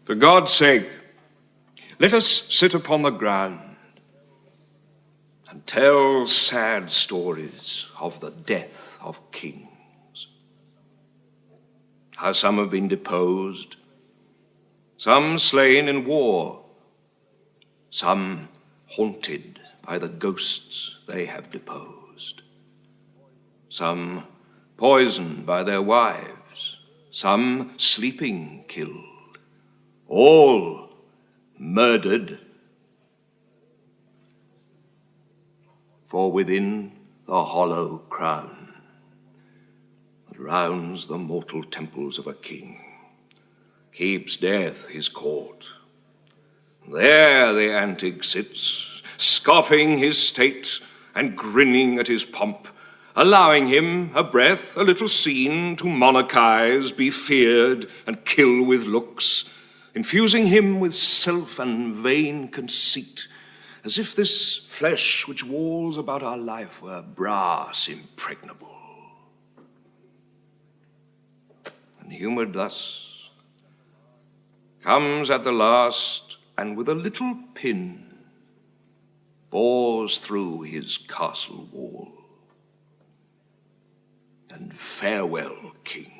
For God's sake, let us sit upon the ground and tell sad stories of the death of kings. How some have been deposed, some slain in war, some haunted by the ghosts they have deposed, some poisoned by their wives, some sleeping killed, all murdered. For within the hollow crown that rounds the mortal temples of a king keeps death his court. There the antic sits, scoffing his state and grinning at his pomp, allowing him a breath, a little scene, to monarchize, be feared, and kill with looks, infusing him with self and vain conceit, as if this flesh which walls about our life were brass impregnable. And humoured thus, comes at the last, and with a little pin bores through his castle wall. And farewell, King.